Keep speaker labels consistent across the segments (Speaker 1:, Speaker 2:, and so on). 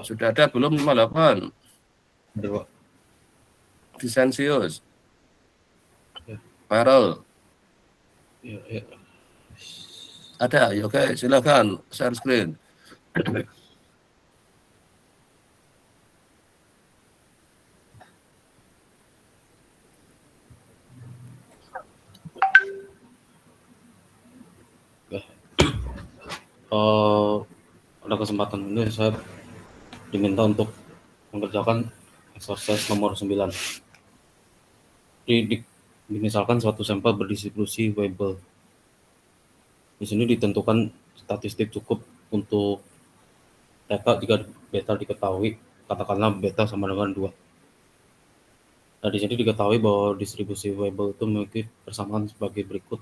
Speaker 1: Sudah ada belum 58?
Speaker 2: Ada, Pak.
Speaker 1: Vicensius.
Speaker 2: Ya.
Speaker 1: Farel.
Speaker 2: Ya.
Speaker 1: Ada, ya, oke, silakan share screen.
Speaker 2: Pada kesempatan ini saya diminta untuk mengerjakan exercise nomor 9. Misalkan suatu sampel berdistribusi Weibull. Di sini ditentukan statistik cukup untuk theta jika beta diketahui, katakanlah beta sama dengan 2. Nah, di sini diketahui bahwa distribusi Weibull itu memiliki persamaan sebagai berikut.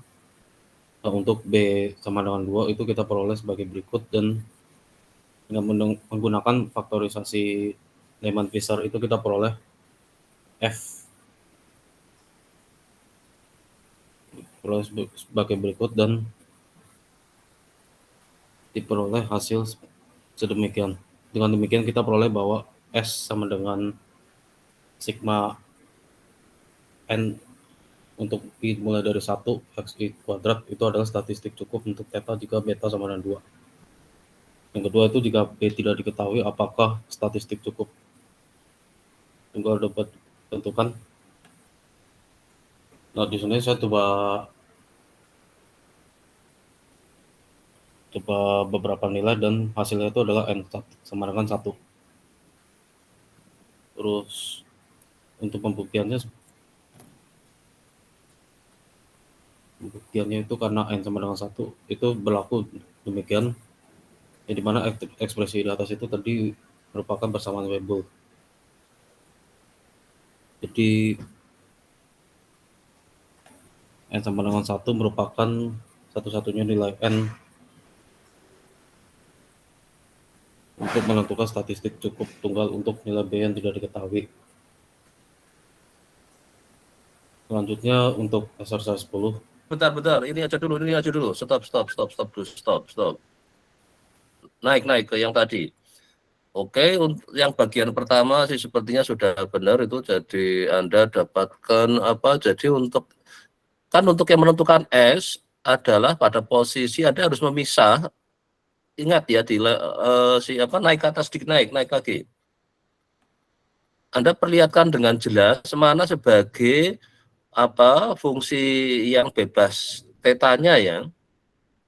Speaker 2: Nah, untuk B sama dengan 2 itu kita peroleh sebagai berikut, dan dengan menggunakan faktorisasi Lehmann-Fisher itu kita peroleh F sebagai berikut, dan diperoleh hasil sedemikian. Dengan demikian kita peroleh bahwa S sama dengan sigma N untuk I mulai dari 1 XI kuadrat itu adalah statistik cukup untuk theta jika beta sama dengan 2. Yang kedua itu jika B tidak diketahui apakah statistik cukup. Tunggal dapat tentukan. Nah, di sini saya coba beberapa nilai dan hasilnya itu adalah N sama dengan 1. Terus untuk pembuktiannya itu karena N sama dengan 1 itu berlaku demikian, yang dimana ekspresi di atas itu tadi merupakan persamaan Weibull. Jadi N sama dengan 1 merupakan satu-satunya nilai N untuk menentukan statistik cukup tunggal untuk nilai B yang tidak diketahui. Selanjutnya untuk exercise 10.
Speaker 1: Bentar, ini aja dulu, stop. Naik ke yang tadi. Oke, untuk yang bagian pertama sih sepertinya sudah benar itu, jadi Anda dapatkan apa? Jadi untuk yang menentukan S adalah pada posisi Anda harus memisah. Ingat ya, naik ke atas sedikit, naik lagi. Anda perlihatkan dengan jelas mana sebagai apa fungsi yang bebas tetanya ya.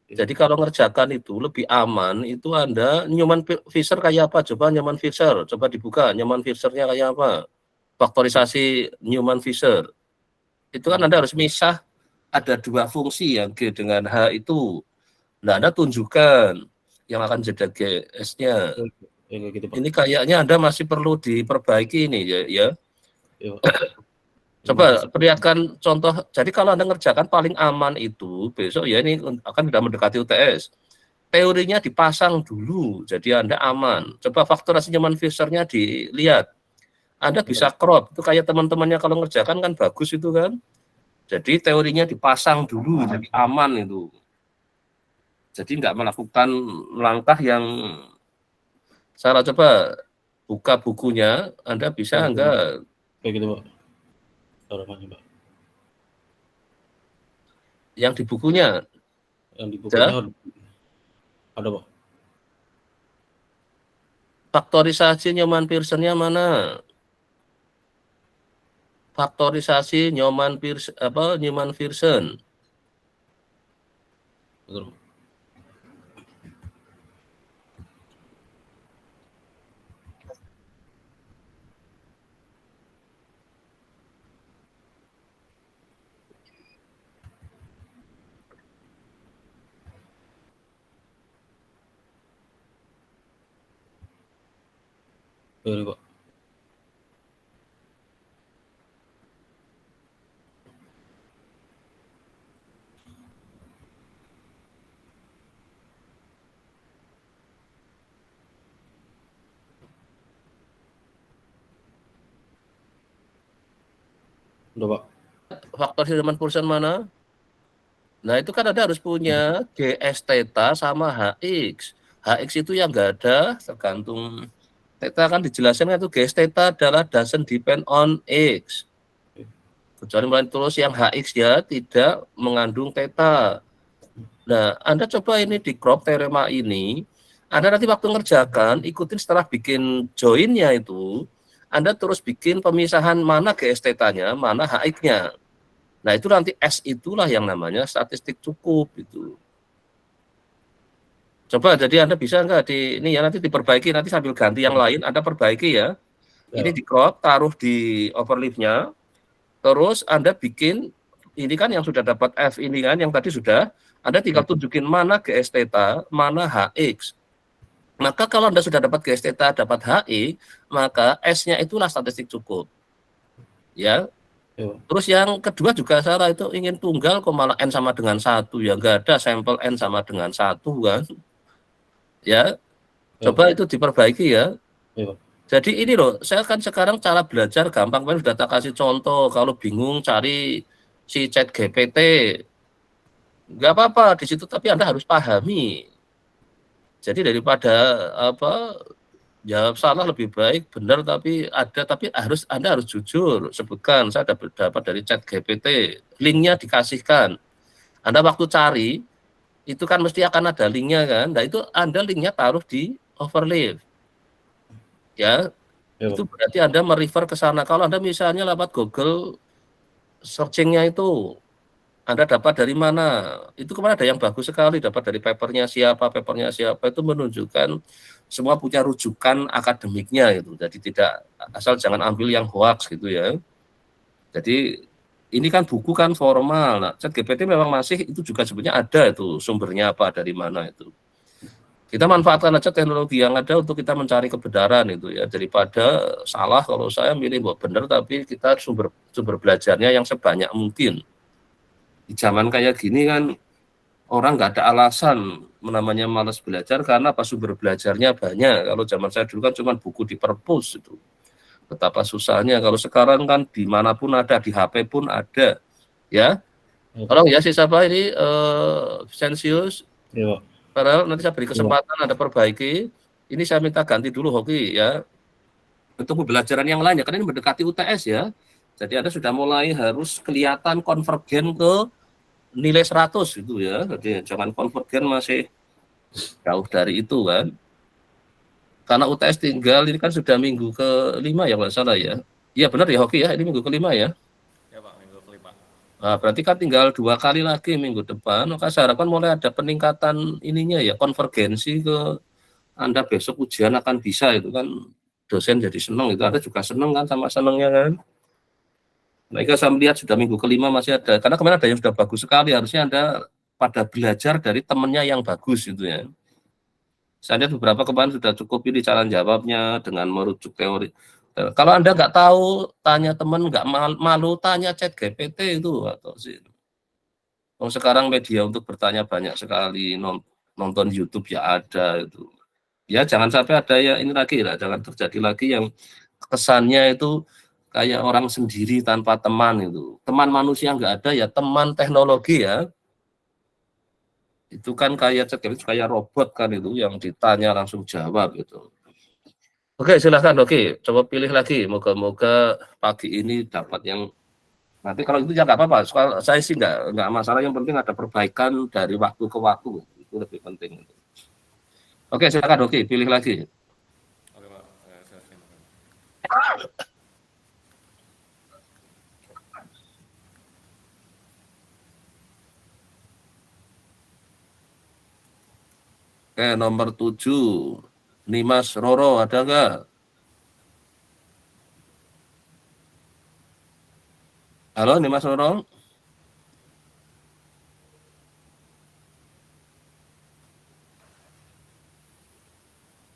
Speaker 1: Jadi kalau ngerjakan itu lebih aman, itu Anda Newman-Fisher kayak apa? Coba Newman-Fisher, coba dibuka Newman-Fishernya kayak apa? Faktorisasi Newman-Fisher. Itu kan Anda harus misah, ada 2 fungsi yang G dengan H itu. Nah, Anda tunjukkan yang akan jadi GS-nya. Ini kayaknya Anda masih perlu diperbaiki ini ya. Coba perlihatkan contoh. Jadi kalau Anda ngerjakan paling aman itu besok ya, ini akan sudah mendekati UTS. Teorinya dipasang dulu, jadi Anda aman. Coba faktorasi Newman-Fishernya dilihat. Anda bisa crop, itu kayak teman-temannya kalau ngerjakan kan bagus itu kan. Jadi teorinya dipasang dulu, jadi aman itu. Jadi nggak melakukan langkah yang salah. Coba buka bukunya, Anda bisa enggak?
Speaker 2: Kayak gitu, Pak. Pak.
Speaker 1: Yang di bukunya?
Speaker 2: Yang di bukunya ada, Pak.
Speaker 1: Faktorisasi Newman-Pearsonnya mana? Faktorisasi Newman-Pearson.
Speaker 2: Betul. Ini, Pak. Udah, Pak.
Speaker 1: Faktor Newman-Pearson mana? Nah, itu kan Anda harus punya GS theta sama HX. HX itu yang nggak ada, tergantung Theta kan dijelasin kan itu Gs theta adalah doesn't depend on X. Kecuali mulai terus yang Hx ya tidak mengandung theta. Nah, Anda coba ini di crop teorema ini, Anda nanti waktu ngerjakan, ikutin setelah bikin joinnya itu, Anda terus bikin pemisahan mana Gs theta-nya, mana Hx-nya. Nah, itu nanti S itulah yang namanya statistik cukup itu. Coba jadi Anda bisa enggak ini ya nanti diperbaiki, nanti sambil ganti yang lain Anda perbaiki ya. Ini di crop, taruh di overleaf-nya. Terus Anda bikin ini kan yang sudah dapat F ini kan yang tadi sudah, Anda tinggal tunjukin mana Gs theta, mana Hx. Maka kalau Anda sudah dapat Gs theta, dapat Hi, maka S-nya itulah statistik cukup. Ya. Terus yang kedua juga salah, itu ingin tunggal kok malah N sama dengan 1, ya enggak ada sampel N sama dengan 1 kan. Ya, coba itu diperbaiki ya. Jadi ini loh, saya kan sekarang cara belajar gampang, kan sudah tak kasih contoh. Kalau bingung cari si ChatGPT, nggak apa-apa di situ, tapi Anda harus pahami. Jadi daripada jawab salah lebih baik benar tapi Anda harus jujur sebutkan saya dapat dari ChatGPT, linknya dikasihkan. Anda waktu cari itu kan mesti akan ada linknya kan. Nah itu Anda linknya taruh di overleaf. Ya, itu berarti Anda merefer ke sana. Kalau Anda misalnya lewat Google searchingnya itu, Anda dapat dari mana? Itu kemarin ada yang bagus sekali, dapat dari papernya siapa itu menunjukkan semua punya rujukan akademiknya gitu. Jadi tidak asal jangan ambil yang hoax gitu ya. Jadi ini kan buku kan formal. Nah, ChatGPT memang masih itu juga sebenarnya ada itu sumbernya apa dari mana itu. Kita manfaatkan aja teknologi yang ada untuk kita mencari kebenaran itu ya, daripada salah. Kalau saya milih buat benar tapi kita sumber belajarnya yang sebanyak mungkin. Di zaman kayak gini kan orang nggak ada alasan namanya malas belajar karena pas sumber belajarnya banyak. Kalau zaman saya dulu kan cuma buku di perpus itu. Betapa susahnya. Kalau sekarang kan dimanapun ada, di HP pun ada, ya. Tolong ya siapa ini Sensius. Padahal nanti saya beri kesempatan Anda perbaiki. Ini saya minta ganti dulu Hoki ya. Untuk pembelajaran yang lainnya, karena ini mendekati UTS ya. Jadi Anda sudah mulai harus kelihatan konvergen ke nilai 100 gitu ya. Jadi jangan konvergen masih jauh dari itu kan. Karena UTS tinggal ini kan sudah minggu ke-5 ya kalau salah ya. Iya benar ya Hoki ya, ini minggu ke-5 ya.
Speaker 3: Ya Pak, minggu ke-5.
Speaker 1: Nah, berarti kan tinggal 2 kali lagi minggu depan. Maka saya harapkan mulai ada peningkatan ininya ya, konvergensi ke Anda besok ujian akan bisa itu kan. Dosen jadi senang itu, Anda juga senang kan sama senangnya kan. Nah, saya melihat sudah minggu ke-5 masih ada. Karena kemarin ada yang sudah bagus sekali, harusnya Anda pada belajar dari temannya yang bagus itu ya. Saya lihat beberapa kemarin sudah cukup ini cara jawabnya dengan merujuk teori. Kalau Anda nggak tahu, tanya teman, nggak malu tanya ChatGPT itu atau sih. Oh, sekarang media untuk bertanya banyak sekali, nonton YouTube ya ada itu. Ya jangan sampai ada ya ini lagi lah, jangan terjadi lagi yang kesannya itu kayak orang sendiri tanpa teman itu. Teman manusia nggak ada ya, teman teknologi ya. Itu kan kayak robot kan itu yang ditanya langsung jawab gitu. Oke, silahkan Oke, coba pilih lagi. Moga-moga pagi ini dapat yang nanti kalau itu ya nggak apa-apa. Saya sih nggak masalah. Yang penting ada perbaikan dari waktu ke waktu itu lebih penting. Oke, silahkan Oke, pilih lagi.
Speaker 3: Oke Pak, saya terima.
Speaker 1: Oke, nomor 7. Nimas Roro, ada nggak? Halo, Nimas Roro?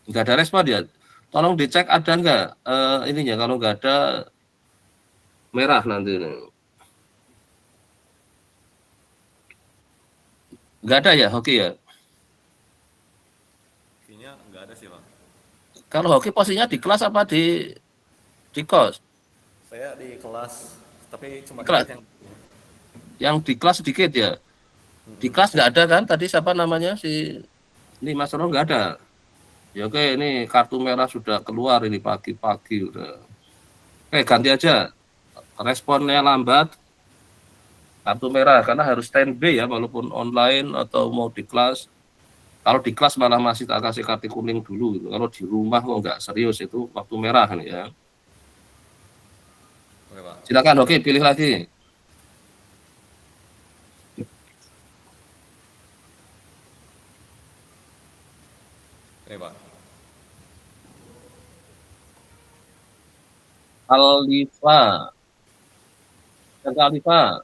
Speaker 1: Nggak ada respon ya? Tolong dicek ada nggak ininya, kalau nggak ada merah nanti. Nggak ada ya, Hoki ya?
Speaker 3: Kayaknya nggak ada sih Pak.
Speaker 1: Kalau Hoki posisinya di kelas apa di kos?
Speaker 3: Saya di kelas, tapi cuma
Speaker 1: Kelas. Yang di kelas sedikit ya? Di kelas nggak ada kan? Tadi siapa namanya? Ini Mas Roro nggak ada? Ya oke, ini kartu merah sudah keluar ini pagi-pagi udah. Oke, ganti aja. Responnya lambat, kartu merah karena harus standby ya walaupun online atau mau di kelas. Kalau di kelas malah masih tak kasih kartu kuning dulu gitu. Kalau di rumah kok nggak serius itu waktu merah nih ya.
Speaker 3: Oke Pak.
Speaker 1: Silakan, oke pilih lagi.
Speaker 3: Oke Pak.
Speaker 1: Alifa. Alifa.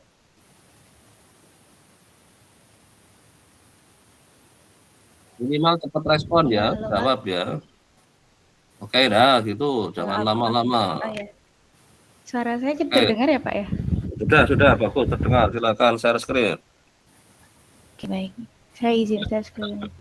Speaker 1: Minimal cepat respon ya,
Speaker 4: Halo, Pak.
Speaker 1: jawab ya. Oke dah gitu, jangan lama-lama.
Speaker 4: Oh, ya. Suara saya
Speaker 1: Oke.
Speaker 4: terdengar ya Pak ya?
Speaker 1: Sudah bagus terdengar. Silakan share screen.
Speaker 4: Oke baik, saya izin share screen.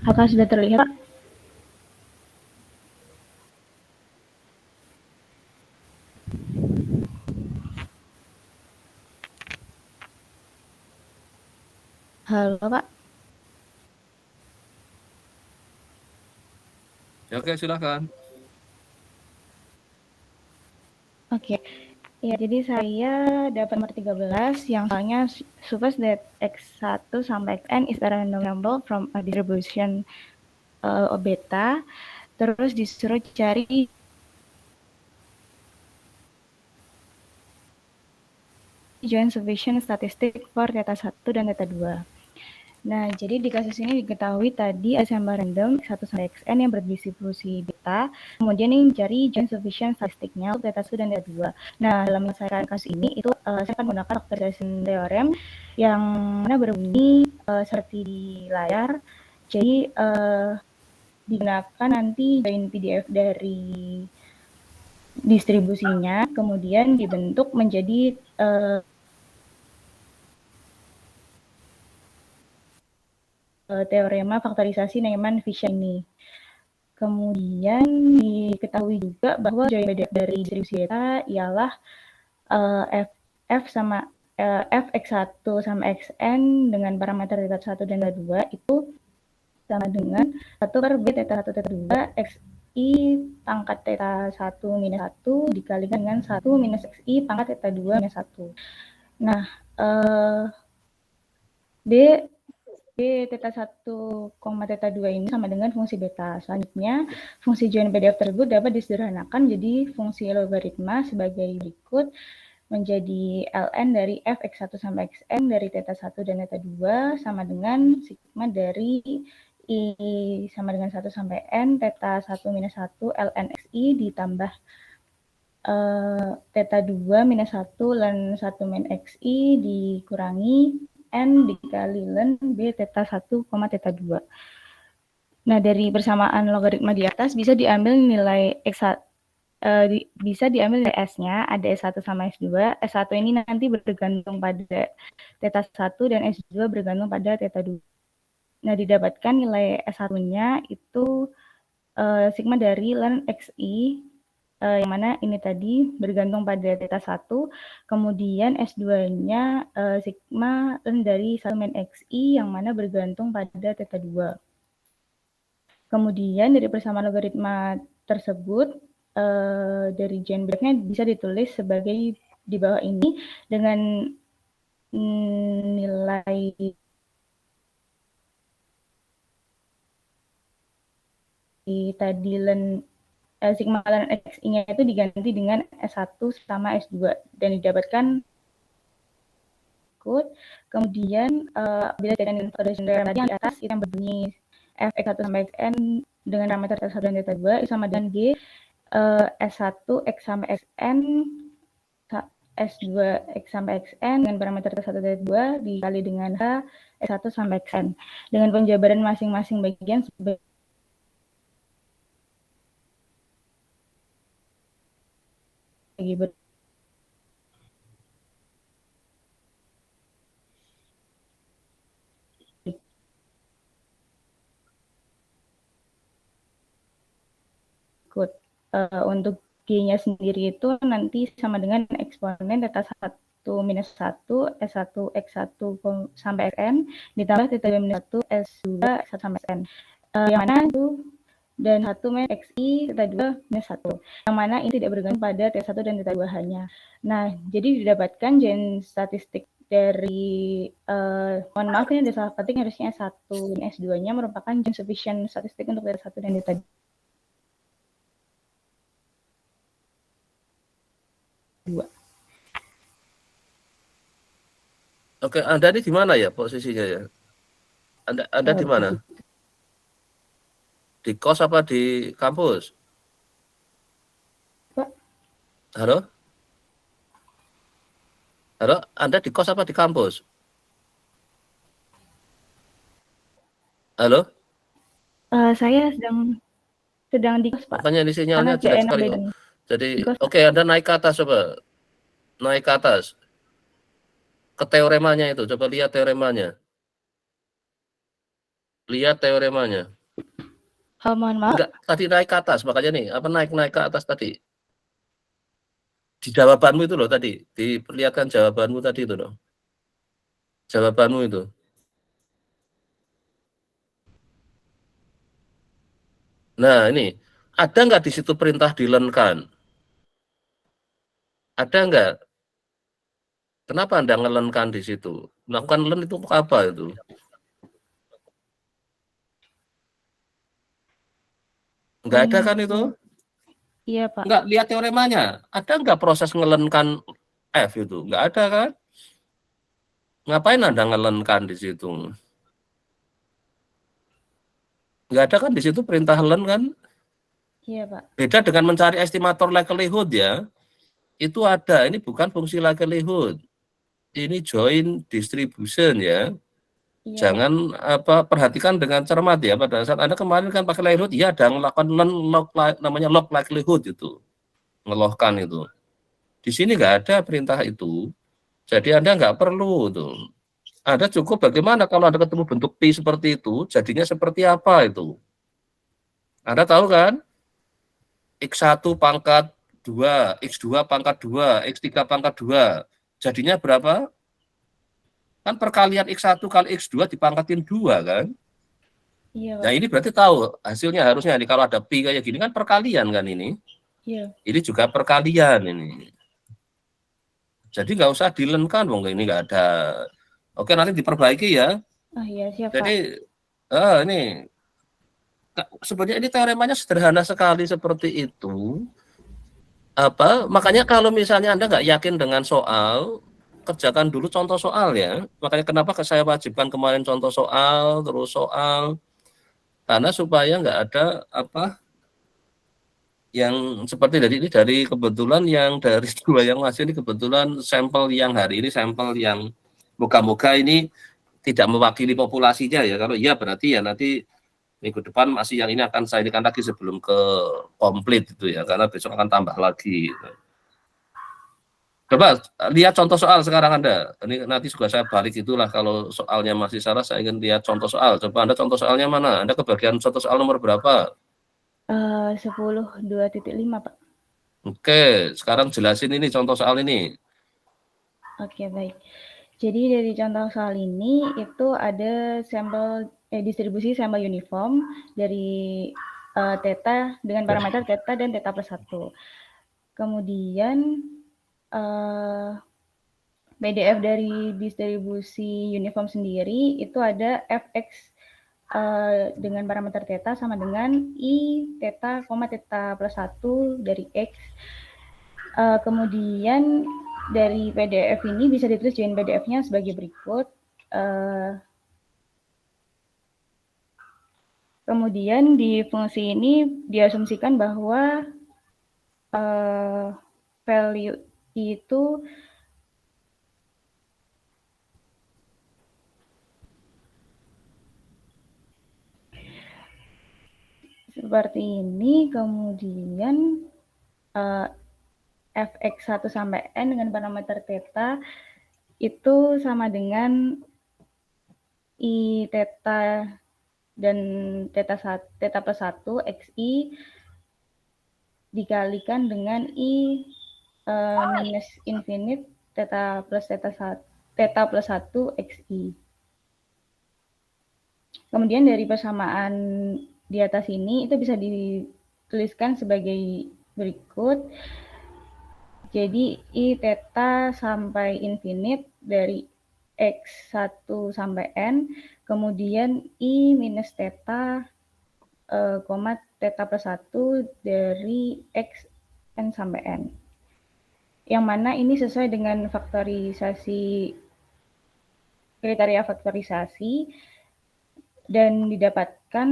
Speaker 4: Apakah sudah terlihat Pak? Halo Pak.
Speaker 1: Ya, oke silakan.
Speaker 4: Oke. Ya, jadi saya dapat nomor 13 yang soalnya suppose that X1 sampai Xn is a random number from a distribution beta. Terus disuruh cari joint sufficient statistic for theta 1 dan theta 2. Nah, jadi di kasus ini diketahui tadi ada sampel random 1 sampai Xn yang berdistribusi beta, kemudian yang mencari joint sufficient statistiknya untuk theta 1 dan theta 2. Nah, dalam menyelesaikan kasus ini, itu saya akan menggunakan factorization theorem yang mana berbunyi seperti di layar. Jadi, digunakan nanti join PDF dari distribusinya, kemudian dibentuk menjadi teorema faktorisasi Neyman-Fisher ini. Kemudian diketahui juga bahwa join PDF dari distribusi beta ialah f sama f x1 sama xn dengan parameter theta 1 dan theta 2 itu sama dengan 1 per b theta 1 theta 2 xi pangkat theta 1 minus 1 dikalikan dengan 1 minus xi pangkat theta 2 minus 1. Nah, b theta 1, theta 2 ini sama dengan fungsi beta. Selanjutnya, fungsi join PDF tersebut dapat disederhanakan jadi fungsi logaritma sebagai berikut, menjadi ln dari f x1 sampai xn dari theta 1 dan theta 2 sama dengan sigma dari i sama dengan 1 sampai n theta 1 minus 1 ln xi ditambah theta 2 minus 1 ln 1 min xi dikurangi N dikali ln B theta 1, theta 2. Nah, dari persamaan logaritma di atas bisa diambil nilai X1, bisa diambil nilai S-nya, ada S1 sama S2. S1 ini nanti bergantung pada theta 1 dan S2 bergantung pada theta 2. Nah, didapatkan nilai S1-nya itu sigma dari ln XI, yang mana ini tadi bergantung pada theta 1, kemudian S2-nya sigma ln dari 1 min XI yang mana bergantung pada theta 2. Kemudian dari persamaan logaritma tersebut, dari join break-nya bisa ditulis sebagai di bawah ini dengan nilai tadi ln sigma ln XI-nya itu diganti dengan S1 sama S2 dan didapatkan code. Kemudian bila dengan factorization theorem tadi yang di atas itu yang berbunyi f x1 sampai xn dengan parameter theta 1 dan theta 2 itu sama dengan g S1 x sampai xn S2 x sampai xn dengan parameter theta 1 dan theta 2 dikali dengan h S1 sampai Xn dengan penjabaran masing-masing bagian sebagai berikut. Untuk G-nya sendiri itu nanti sama dengan eksponen theta 1 minus 1, S1, X1 sampai Xn, ditambah theta 2 minus 1, S2, X1 sampai Xn. Yang mana itu dan 1 min XI, theta 2 minus 1. Yang mana ini tidak bergantung pada T1 dan theta 2 hanya. Nah, jadi didapatkan gen statistik dari, mohon maaf ini ada salah ketik, harusnya S1 dan S2-nya merupakan gen sufficient statistik untuk theta 1 dan theta 2.
Speaker 1: Oke, Anda ini di mana ya posisinya ya? Anda di mana? Di kos apa di kampus?
Speaker 4: Pak?
Speaker 1: Halo? Halo, Anda di kos apa di kampus? Halo?
Speaker 4: Saya sedang di kos, Pak.
Speaker 1: Makanya ini sinyalnya
Speaker 4: Karena
Speaker 1: jelek
Speaker 4: enak
Speaker 1: sekali.
Speaker 4: dan
Speaker 1: Jadi,
Speaker 4: di kos, Pak.
Speaker 1: oke, Anda naik ke atas coba. Naik ke atas. Ke teoremanya itu, coba lihat teoremanya. Lihat teoremanya.
Speaker 4: Mohon maaf.
Speaker 1: Enggak, tadi naik ke atas, makanya nih, apa naik ke atas tadi? Di jawabanmu itu loh tadi, diperlihatkan jawabanmu tadi itu loh. Jawabanmu itu. Nah, ini ada nggak di situ perintah dilenkan? Ada nggak? Kenapa Anda ngelenkan di situ? Melakukan len itu apa itu? Nggak ada kan itu?
Speaker 4: Iya, Pak.
Speaker 1: Nggak lihat teoremanya. Ada nggak proses ngelenkan F itu? Nggak ada kan? Ngapain Anda ngelenkan di situ? Nggak ada kan di situ perintah len kan?
Speaker 4: Iya, Pak.
Speaker 1: Beda dengan mencari estimator likelihood ya. Itu ada, ini bukan fungsi likelihood. Ini joint distribution ya.
Speaker 4: Iya,
Speaker 1: Jangan perhatikan dengan cermat ya. Pada saat Anda kemarin kan pakai likelihood, ya ada melakukan namanya log likelihood itu. Ngelohkan itu. Di sini nggak ada perintah itu. Jadi Anda nggak perlu tuh. Anda cukup bagaimana kalau Anda ketemu bentuk P seperti itu, jadinya seperti apa itu. Anda tahu kan? X1 pangkat 2, X2 pangkat 2, X3 pangkat 2. Jadinya berapa? Kan perkalian X1 kali X2 dipangkatin 2 kan?
Speaker 4: Iya, Pak.
Speaker 1: Nah ini berarti tahu hasilnya harusnya nih kalau ada Pi kayak gini kan perkalian kan ini.
Speaker 4: Iya.
Speaker 1: Ini juga perkalian ini. Jadi nggak usah dilenkan, wong ini nggak ada. Oke nanti diperbaiki ya.
Speaker 4: Iya, siap,
Speaker 1: Jadi
Speaker 4: Pak.
Speaker 1: ini sebenarnya ini teoremanya sederhana sekali seperti itu. Makanya kalau misalnya Anda nggak yakin dengan soal, kerjakan dulu contoh soal ya. Makanya kenapa saya wajibkan kemarin contoh soal, terus soal, karena supaya nggak ada yang seperti dari kebetulan yang dari dua yang masih ini kebetulan sampel yang hari ini sampel yang moga-moga ini tidak mewakili populasinya ya. Kalau iya berarti ya nanti minggu depan masih yang ini akan saya inikan lagi sebelum ke komplit itu ya, karena besok akan tambah lagi. Coba lihat contoh soal sekarang Anda. Ini nanti juga saya balik itulah kalau soalnya masih salah saya ingin lihat contoh soal. Coba Anda contoh soalnya mana? Anda kebagian contoh soal nomor berapa?
Speaker 4: 10.2.5, Pak.
Speaker 1: Oke, sekarang jelasin ini contoh soal ini.
Speaker 4: Oke, baik. Jadi dari contoh soal ini itu ada sampel distribusi sampel uniform dari theta dengan parameter theta dan theta plus 1. Kemudian PDF dari distribusi uniform sendiri itu ada fx dengan parameter theta sama dengan i theta, theta plus 1 dari x. Kemudian dari PDF ini bisa ditulis join PDF-nya sebagai berikut. Kemudian di fungsi ini diasumsikan bahwa value itu seperti ini, kemudian fx1 sampai n dengan parameter theta itu sama dengan I theta dan theta plus 1 xi dikalikan dengan I minus infinite theta plus 1 xi. Kemudian dari persamaan di atas ini itu bisa dituliskan sebagai berikut. Jadi I theta sampai infinite dari x1 sampai n, kemudian I minus theta, theta plus 1 dari x n sampai n. Yang mana ini sesuai dengan faktorisasi, kriteria faktorisasi, dan didapatkan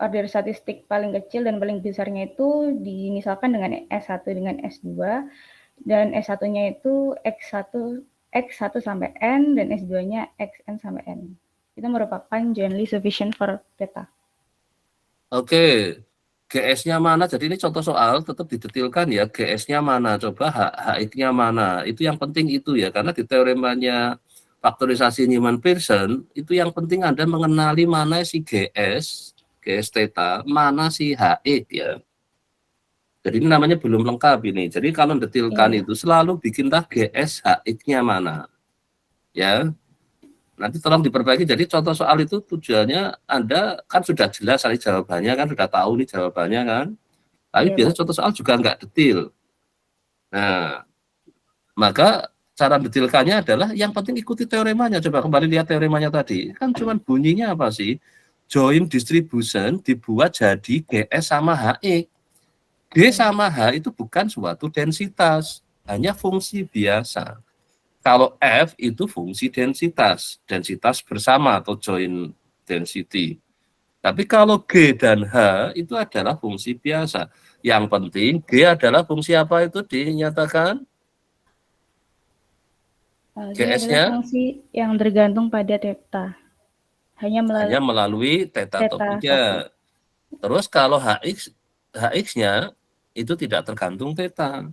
Speaker 4: order statistik paling kecil dan paling besarnya itu dimisalkan dengan S1 dengan S2, dan S1-nya itu X1 sampai N, dan S2-nya Xn sampai N. Itu merupakan generally sufficient for theta.
Speaker 1: Oke, GS-nya mana? Jadi ini contoh soal tetap didetilkan ya, GS-nya mana, coba HX-nya mana. Itu yang penting itu ya, karena di teoremanya faktorisasi Newman-Pearson, itu yang penting Anda mengenali mana si GS theta, mana si HX ya. Jadi ini namanya belum lengkap ini. Jadi kalau mendetilkan itu selalu bikinlah GS HX-nya mana. Ya. Nanti tolong diperbaiki. Jadi contoh soal itu tujuannya Anda kan sudah jelas kali jawabannya kan, sudah tahu nih jawabannya kan. Tapi biasanya contoh soal juga nggak detil. Nah, maka cara mendetilkannya adalah yang penting ikuti teoremanya. Coba kembali lihat teoremanya tadi. Kan cuman bunyinya apa sih? Joint distribution dibuat jadi GS sama HX. G sama H itu bukan suatu densitas, hanya fungsi biasa. Kalau F itu fungsi densitas bersama atau joint density. Tapi kalau G dan H itu adalah fungsi biasa. Yang penting G adalah fungsi apa itu dinyatakan? GS-nya
Speaker 4: fungsi yang tergantung pada theta. Hanya
Speaker 1: melalui theta atau tidak. Terus kalau HX-nya itu tidak tergantung theta.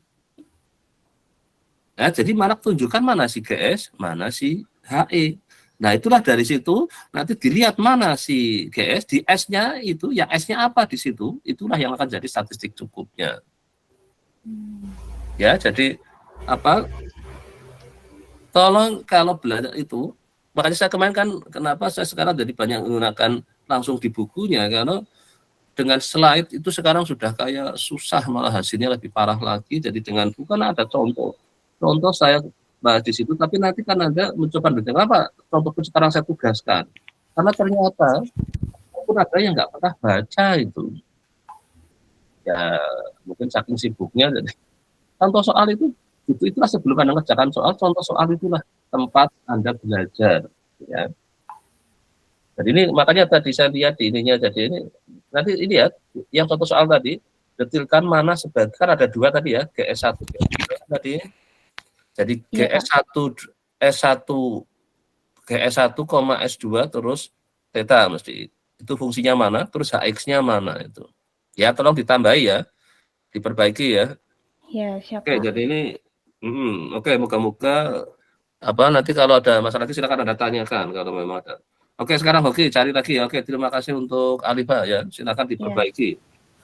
Speaker 1: Nah, jadi mana tunjukkan mana si GS, mana si HE. Nah, itulah dari situ nanti dilihat mana si GS, di S-nya itu, ya S-nya apa di situ, itulah yang akan jadi statistik cukupnya. Ya, jadi apa? Tolong kalau belajar itu, makanya saya kemarin kan kenapa saya sekarang jadi banyak menggunakan langsung di bukunya, karena dengan slide itu sekarang sudah kayak susah, malah hasilnya lebih parah lagi. Jadi dengan bukan ada contoh saya bahas di situ, tapi nanti kan Anda mencoba dengan apa contoh sekarang saya tugaskan, karena ternyata pun ada yang nggak pernah baca itu ya, mungkin saking sibuknya. Jadi contoh soal itulah sebelum Anda mengerjakan soal, contoh soal itulah tempat Anda belajar ya. Jadi ini makanya tadi saya lihat di ininya, jadi ini nanti ini ya, yang contoh soal tadi, detilkan mana sebagai, kan ada dua tadi ya, GS1 tadi. Jadi GS1 S2 terus theta mesti. Itu fungsinya mana, terus HX-nya mana itu. Ya, tolong ditambahi ya, diperbaiki ya.
Speaker 4: Ya, siap.
Speaker 1: Oke, jadi ini oke, moga-moga nanti kalau ada masalah lagi silakan Anda tanyakan kalau memang ada. Oke, sekarang cari lagi ya. Oke, terima kasih untuk Alifa ya. Silakan diperbaiki.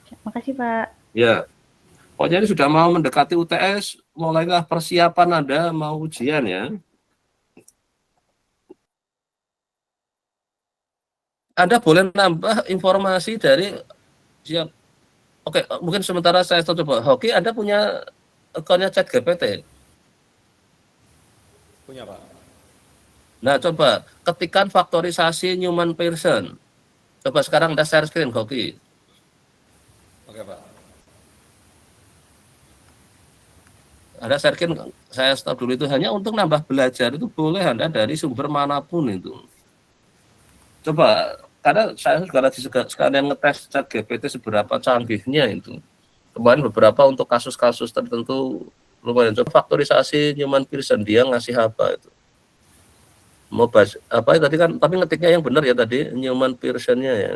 Speaker 4: Ya. Makasih, Pak.
Speaker 1: Ya. Pokoknya ini sudah mau mendekati UTS, mulailah persiapan Anda mau ujian ya. Anda boleh nambah informasi dari siap. Oke, mungkin sementara saya coba. Oke, Anda punya akunnya ChatGPT?
Speaker 3: Punya, Pak.
Speaker 1: Nah, coba ketikkan faktorisasi Newman-Pearson. Coba sekarang Anda share screen, Hoki.
Speaker 3: Oke, Pak.
Speaker 1: Anda share screen, saya stop dulu itu hanya untuk nambah belajar, itu boleh Anda dari sumber manapun itu. Coba, karena saya juga lagi sekalian ngetes ChatGPT seberapa canggihnya itu. Kemarin beberapa untuk kasus-kasus tertentu lumayan. Coba faktorisasi Newman-Pearson, dia ngasih apa itu. mau bahas apa tadi kan, tapi ngetiknya yang benar ya tadi, Newman Pearson-nya ya.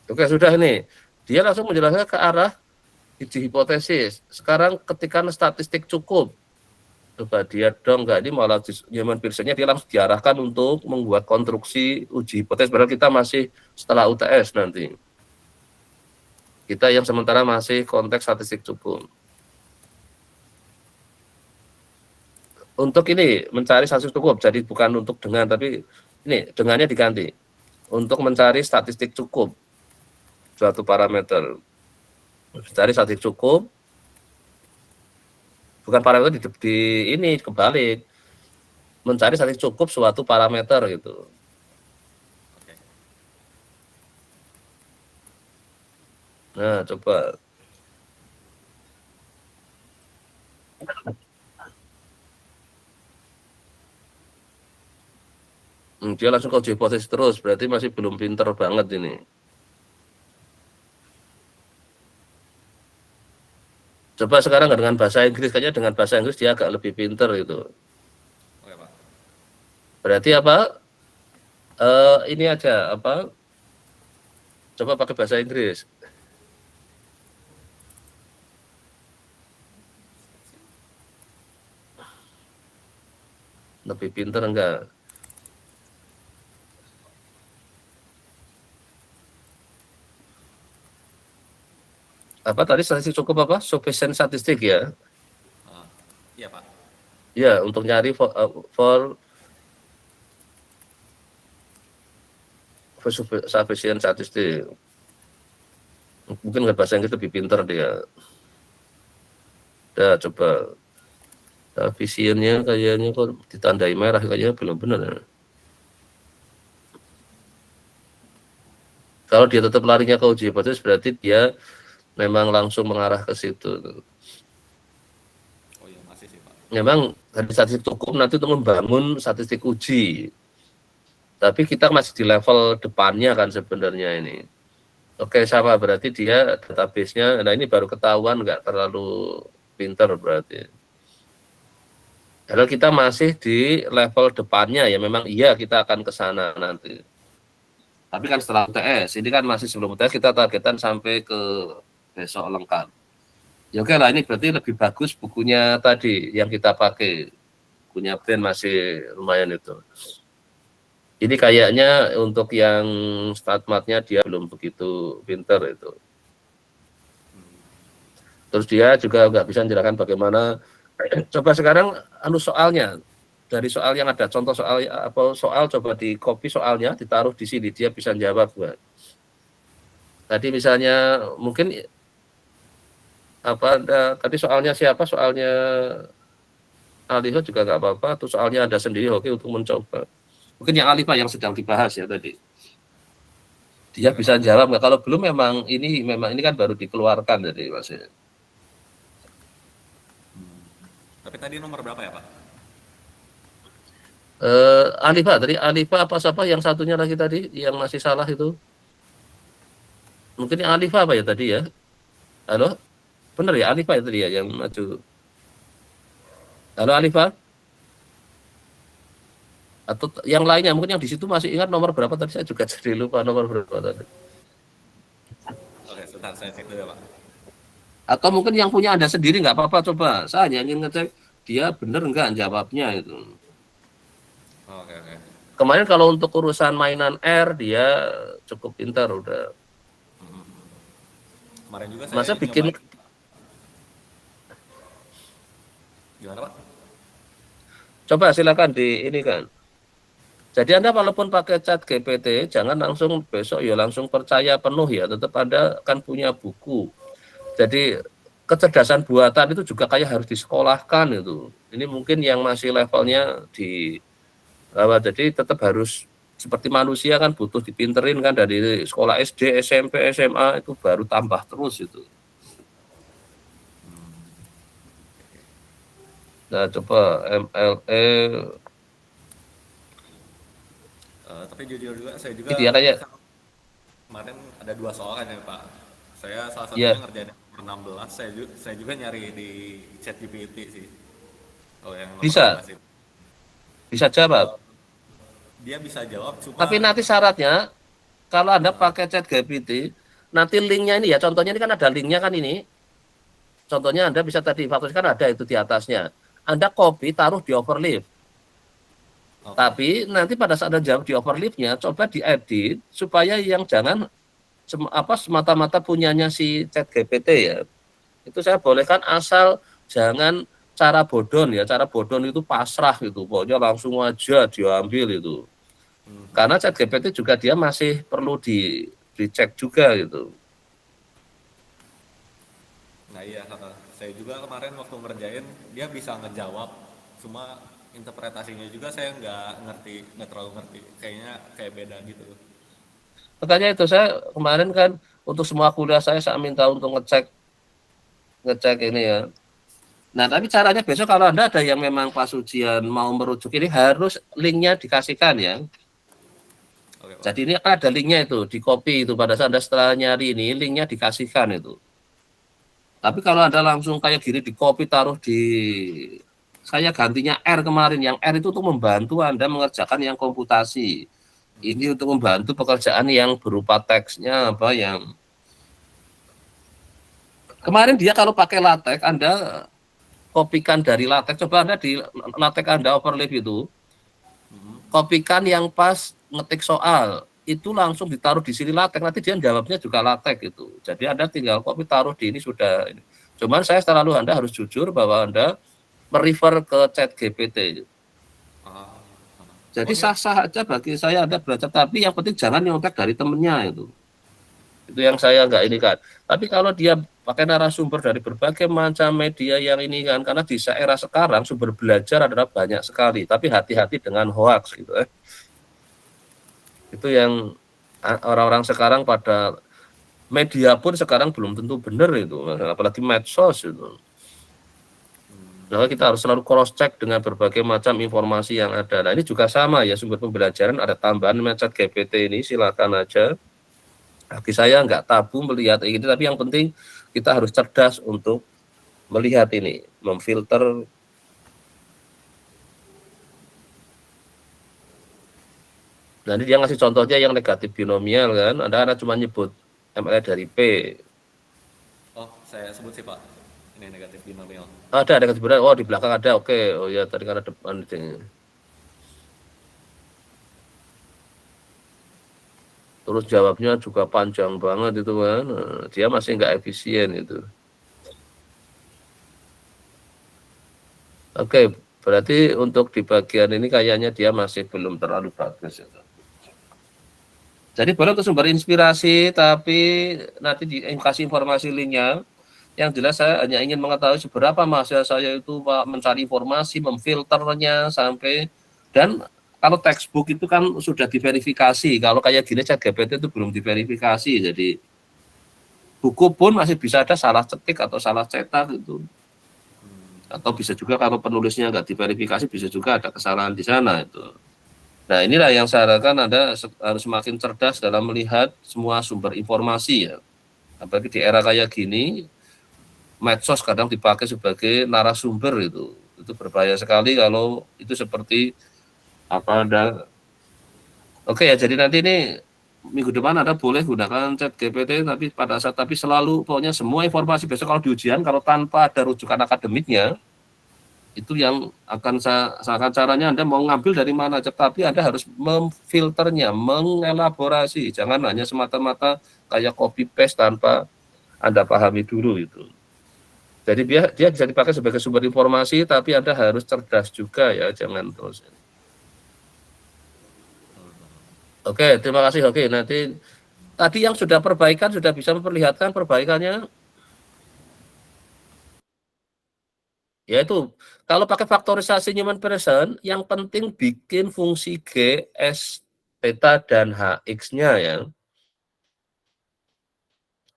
Speaker 1: Oke, sudah ini. Dia langsung menjelaskan ke arah uji hipotesis. Sekarang ketika statistik cukup, coba dia dong enggak, ini malah Newman Pearson-nya dia langsung diarahkan untuk membuat konstruksi uji hipotesis, padahal kita masih setelah UTS nanti. Kita yang sementara masih konteks statistik cukup. Untuk ini mencari statistik cukup, jadi bukan untuk dengan, tapi ini dengannya diganti. Untuk mencari statistik cukup suatu parameter, cari statistik cukup, bukan parameter di ini kebalik, mencari statistik cukup suatu parameter gitu. Nah, coba. Dia langsung ke uji hipotesis terus, berarti masih belum pinter banget ini. Coba sekarang dengan bahasa Inggris, kayaknya dengan bahasa Inggris dia agak lebih pinter itu.
Speaker 3: Oke, Pak.
Speaker 1: Berarti apa? Ini aja apa? Coba pakai bahasa Inggris. Lebih pinter enggak? Apa tadi statistik cukup apa? Sufficient statistik ya?
Speaker 3: Iya, Pak.
Speaker 1: Ya, untuk nyari for sufficient statistik. Mungkin nggak bahasa Inggris lebih pinter dia. Udah coba. Visionnya kayaknya kok ditandai merah, kayaknya belum benar ya. Kalau dia tetap larinya ke uji hipotesis, berarti dia memang langsung mengarah ke situ.
Speaker 3: Oh iya, masih sih, Pak.
Speaker 1: Memang dari statistik cukup nanti untuk membangun statistik uji. Tapi kita masih di level depannya kan sebenarnya ini. Oke, sama, berarti dia database-nya, nah ini baru ketahuan nggak terlalu pinter berarti. Kalau kita masih di level depannya ya memang iya kita akan ke sana nanti. Tapi kan setelah UTS, ini kan masih sebelum UTS kita targetan sampai ke besok lengkap. Ya oke lah, ini berarti lebih bagus bukunya tadi yang kita pakai. Bukunya Brand masih lumayan itu. Ini kayaknya untuk yang StatMat-nya dia belum begitu pinter itu. Terus dia juga nggak bisa menjelaskan bagaimana. Coba sekarang soalnya, dari soal yang ada contoh soal apa soal, coba di copy soalnya ditaruh di sini, dia bisa jawab. Tadi misalnya mungkin apa tadi soalnya siapa, soalnya Alifa juga nggak apa-apa, atau soalnya Anda sendiri oke untuk mencoba. Mungkin yang Alifa yang sedang dibahas ya tadi, dia bisa jawab nggak? Kalau belum memang ini kan baru dikeluarkan dari Mas.
Speaker 3: Tapi tadi nomor berapa ya, Pak?
Speaker 1: Alifa tadi, Alifa apa siapa yang satunya lagi tadi yang masih salah itu? Mungkin yang Alifa apa ya tadi ya? Halo? Benar ya Alifa ya tadi ya yang maju. Halo Alifa? Atau yang lainnya mungkin yang di situ masih ingat nomor berapa tadi, saya juga jadi lupa nomor berapa tadi.
Speaker 3: Oke, sebentar saya cek dulu ya, Pak.
Speaker 1: Atau mungkin yang punya Anda sendiri nggak apa-apa, coba. Saya hanya ingin ngecek dia benar nggak jawabnya itu.
Speaker 3: Oke.
Speaker 1: Kemarin kalau untuk urusan mainan R dia cukup pintar udah.
Speaker 3: Kemarin juga saya
Speaker 1: Masa bikin
Speaker 3: nyoba Gimana Pak?
Speaker 1: Coba silakan di ini kan. Jadi Anda walaupun pakai chat GPT, jangan langsung besok ya langsung percaya penuh ya. Tetap Anda kan punya buku. Jadi kecerdasan buatan itu juga kayak harus disekolahkan itu. Ini mungkin yang masih levelnya di bawah. Jadi tetap harus seperti manusia kan butuh dipinterin kan dari sekolah SD, SMP, SMA itu baru tambah terus itu. Nah, coba MLE
Speaker 3: Tapi jujur juga, saya juga
Speaker 1: dia kayak
Speaker 3: kemarin ada 2 soal kan ya Pak. Saya salah
Speaker 1: ya
Speaker 3: satunya ngerjain nomor 16, saya juga nyari di ChatGPT sih. Oh yang nomor
Speaker 1: bisa
Speaker 3: 16 itu.
Speaker 1: jawab.
Speaker 3: Dia bisa jawab,
Speaker 1: Tapi
Speaker 3: cuma
Speaker 1: nanti syaratnya kalau Anda pakai chat GPT, nanti linknya ini ya, contohnya ini kan ada linknya kan ini. Contohnya Anda bisa tadi faktor kan ada itu di atasnya. Anda copy taruh di overleaf.
Speaker 3: oke.
Speaker 1: Tapi nanti pada saat Anda jawab di overleaf-nya, coba diedit supaya yang jangan semata-mata punyanya si chat GPT ya. Itu saya bolehkan asal jangan cara bodon ya. Cara bodon itu pasrah gitu. Pokoknya langsung aja diambil itu. Karena chat GPT juga dia masih perlu dicek juga gitu.
Speaker 3: Nah iya, saya juga kemarin waktu ngerjain dia bisa ngejawab, cuma interpretasinya juga saya nggak terlalu ngerti, kayaknya kayak beda gitu.
Speaker 1: Makanya itu saya kemarin kan untuk semua kuliah saya minta untuk ngecek ini ya. Nah, tapi caranya besok kalau Anda ada yang memang pas ujian mau merujuk ini harus linknya dikasihkan ya.
Speaker 3: Oke Pak.
Speaker 1: Jadi ini ada linknya itu, di copy itu pada saat Anda setelah nyari ini linknya dikasihkan itu. Tapi kalau Anda langsung kayak gini di copy taruh di saya gantinya R kemarin, yang R itu untuk membantu Anda mengerjakan yang komputasi. Ini untuk membantu pekerjaan yang berupa teksnya apa yang kemarin dia kalau pakai LaTeX Anda kopikan dari LaTeX, coba Anda di LaTeX Anda overlap itu kopikan yang pas ngetik soal itu langsung ditaruh di sini LaTeX, nanti dia jawabnya juga LaTeX itu. Jadi Anda tinggal copy taruh di ini sudah. Cuman saya selalu Anda harus jujur bahwa Anda merefer ke chat GPT. Jadi sah-sah aja bagi saya Anda belajar, tapi yang penting jangan nyontek dari temennya itu. Itu yang saya nggak ini kan. Tapi kalau dia pakai narasumber dari berbagai macam media yang ini kan, karena di era sekarang sumber belajar adalah banyak sekali, tapi hati-hati dengan hoax gitu. Itu yang orang-orang sekarang pada media pun sekarang belum tentu benar itu, apalagi medsos itu. Nah, kita harus selalu cross check dengan berbagai macam informasi yang ada. Nah, ini juga sama ya, sumber pembelajaran ada tambahan chat GPT ini, silakan aja. Bagi saya nggak tabu melihat ini, tapi yang penting kita harus cerdas untuk melihat ini, memfilter. Nanti dia ngasih contohnya yang negatif binomial kan, Anda cuma nyebut ML dari P.
Speaker 3: Oh, saya sebut sih Pak, ini negatif binomial.
Speaker 1: Ada negatif binomial, oh di belakang ada, oke. Oh ya tadi karena depan ini. Terus jawabnya juga panjang banget itu kan, dia masih nggak efisien itu. Oke, berarti untuk di bagian ini kayaknya dia masih belum terlalu bagus. Jadi boleh untuk sumber inspirasi, tapi nanti dikasih informasi linknya. Yang jelas saya hanya ingin mengetahui seberapa mahasiswa saya itu Pak mencari informasi, memfilternya sampai, dan kalau textbook itu kan sudah diverifikasi. Kalau kayak gini chat GPT itu belum diverifikasi. Jadi buku pun masih bisa ada salah ketik atau salah cetak itu. Atau bisa juga kalau penulisnya nggak diverifikasi bisa juga ada kesalahan di sana itu. Nah, inilah yang saya harapkan Anda harus semakin cerdas dalam melihat semua sumber informasi ya. Apalagi di era kayak gini, medsos kadang dipakai sebagai narasumber itu. Itu berbahaya sekali kalau itu seperti apa Anda. Oke ya, jadi nanti ini minggu depan Anda boleh gunakan chat GPT, tapi pada saat selalu pokoknya semua informasi besok kalau di ujian kalau tanpa ada rujukan akademiknya itu yang akan saya caranya Anda mau ngambil dari mana, tapi Anda harus memfilternya, mengelaborasi, jangan hanya semata-mata kayak copy paste tanpa Anda pahami dulu itu. Jadi dia bisa dipakai sebagai sumber informasi, tapi Anda harus cerdas juga ya, jangan terus. Oke, terima kasih. Oke, nanti tadi yang sudah perbaikan sudah bisa memperlihatkan perbaikannya. Yaitu kalau pakai faktorisasi Newman Pearson, yang penting bikin fungsi G, S, theta, dan Hx-nya ya.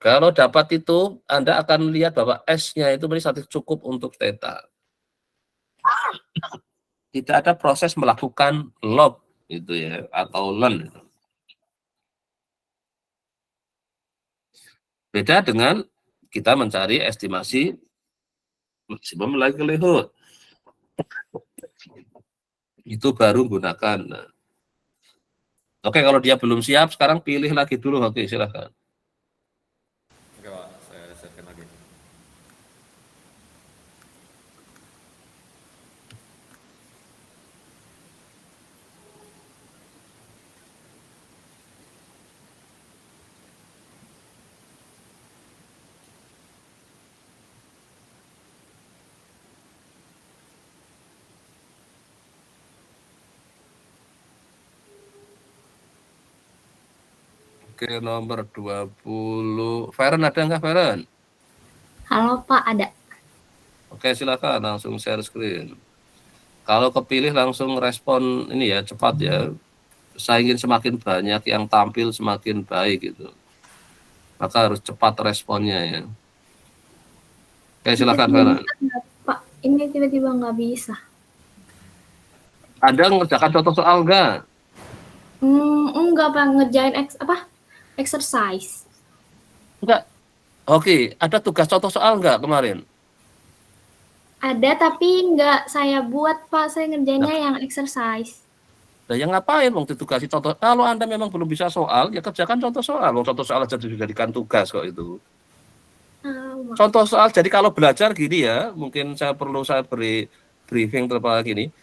Speaker 1: Kalau dapat itu, Anda akan lihat bahwa S-nya itu berarti cukup untuk theta. Tidak ada proses melakukan log itu ya, atau ln. Beda dengan kita mencari estimasi maksimum likelihood. Itu baru gunakan. Nah. Oke, kalau dia belum siap, sekarang pilih lagi dulu. Oke, silahkan.
Speaker 3: Oke Pak, saya siapkan lagi.
Speaker 1: Oke, nomor 20. Feren ada nggak, Feren?
Speaker 5: Halo Pak, ada.
Speaker 1: Oke, silakan langsung share screen. Kalau kepilih langsung respon ini ya, cepat ya. Saya ingin semakin banyak yang tampil semakin baik gitu. Maka harus cepat responnya ya. Oke, silakan Feren.
Speaker 5: Pak, ini tiba-tiba nggak bisa.
Speaker 1: Anda mengerjakan contoh soal nggak?
Speaker 5: Enggak Pak, ngerjain exercise.
Speaker 1: Enggak. Oke, ada tugas contoh soal nggak kemarin?
Speaker 5: Ada tapi nggak saya buat Pak, saya ngerjainnya yang exercise.
Speaker 1: Nah, yang ngapain waktu itu kasih contoh? Kalau Anda memang belum bisa soal, ya kerjakan contoh soal. Contoh soal aja dijadikan tugas kok itu. Contoh soal, jadi kalau belajar gini ya, mungkin saya beri briefing terpal gini.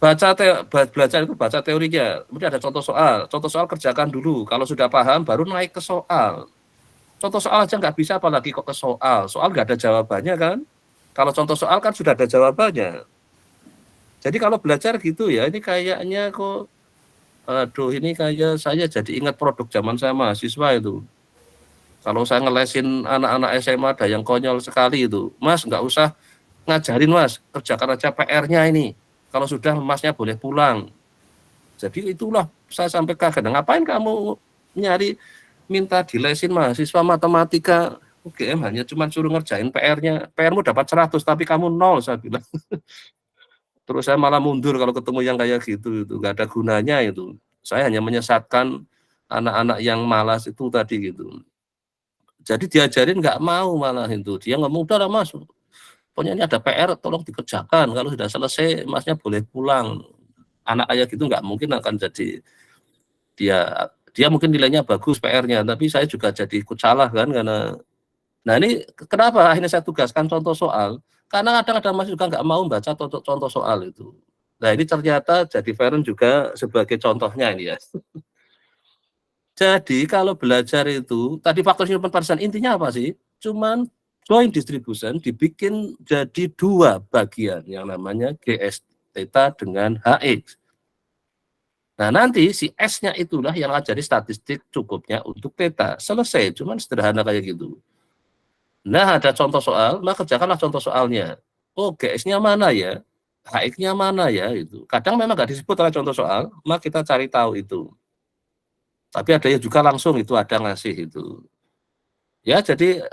Speaker 1: Belajar itu baca teorinya, kemudian ada contoh soal kerjakan dulu. Kalau sudah paham, baru naik ke soal. Contoh soal aja nggak bisa, apalagi kok ke soal. Soal nggak ada jawabannya kan? Kalau contoh soal kan sudah ada jawabannya. Jadi kalau belajar gitu ya, ini kayaknya kok, aduh ini kayak saya jadi ingat produk zaman saya mahasiswa itu. Kalau saya ngelesin anak-anak SMA ada yang konyol sekali itu. Mas nggak usah ngajarin Mas, kerjakan aja PR-nya ini. Kalau sudah Masnya boleh pulang. Jadi itulah saya sampai kaget. Ngapain kamu nyari minta dilesin mahasiswa matematika UGM hanya cuma suruh ngerjain PR-nya. PR-mu dapat 100 tapi kamu 0 saya bilang. Terus saya malah mundur kalau ketemu yang kayak gitu, itu nggak ada gunanya itu. Saya hanya menyesatkan anak-anak yang malas itu tadi gitu. Jadi diajarin nggak mau malah itu. Dia ngomong udah lah Mas, pokoknya ini ada PR tolong dikerjakan. Kalau sudah selesai Masnya boleh pulang. Anak kayak gitu nggak mungkin akan jadi dia mungkin nilainya bagus PR-nya, tapi saya juga jadi ikut salah kan karena. Nah ini kenapa akhirnya saya tugaskan contoh soal? Karena kadang-kadang Mas juga nggak mau baca contoh soal itu. Nah ini ternyata jadi Feren juga sebagai contohnya ini ya. Jadi kalau belajar itu, tadi faktor Newman Pearson intinya apa sih? Cuman joint distribution dibikin jadi dua bagian yang namanya GS theta dengan HX. Nah nanti si S-nya itulah yang akan jadi statistik cukupnya untuk theta. Selesai, cuman sederhana kayak gitu. Nah, ada contoh soal, maka kerjakanlah contoh soalnya. Oh, GS-nya mana ya? HX-nya mana ya? Itu. Kadang memang nggak disebut oleh contoh soal, maka kita cari tahu itu. Tapi ada yang juga langsung itu ada ngasih itu. Ya, jadi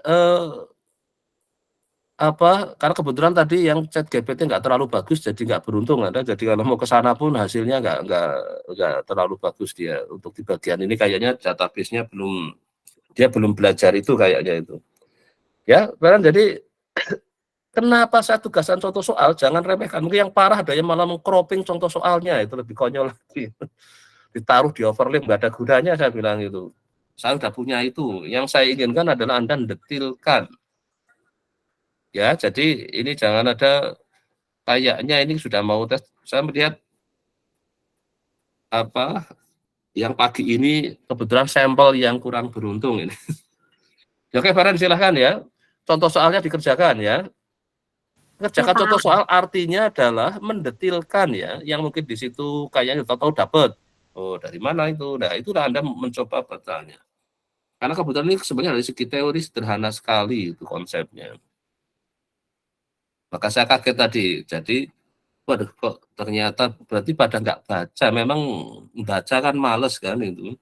Speaker 1: karena kebetulan tadi yang chat GPT nggak terlalu bagus, jadi nggak beruntung Anda. Jadi kalau mau ke sana pun hasilnya nggak terlalu bagus dia. Untuk di bagian ini kayaknya database-nya belum belajar itu kayaknya itu. Ya, jadi kenapa saya tugasan contoh soal? Jangan remehkan. Mungkin yang parah ada yang malah meng-cropping contoh soalnya, itu lebih konyol lagi. Ditaruh di overlay, nggak ada gunanya saya bilang itu. Saya sudah punya itu. Yang saya inginkan adalah Anda mendetilkan. Ya, jadi ini jangan ada kayaknya ini sudah mau tes. Saya melihat yang pagi ini kebetulan sampel yang kurang beruntung ini. Oke, Farhan silahkan ya. Contoh soalnya dikerjakan ya. Kerjakan
Speaker 5: Ya,
Speaker 1: contoh
Speaker 5: Pak.
Speaker 1: soal artinya adalah mendetilkan ya, yang mungkin di situ kayaknya tahu-tahu dapat. Oh, dari mana itu? Nah, itulah Anda mencoba bertanya. Karena kebetulan ini sebenarnya dari segi teori sederhana sekali itu konsepnya. Maka saya kaget tadi. Jadi, waduh kok ternyata berarti pada nggak baca. Memang baca kan males kan itu.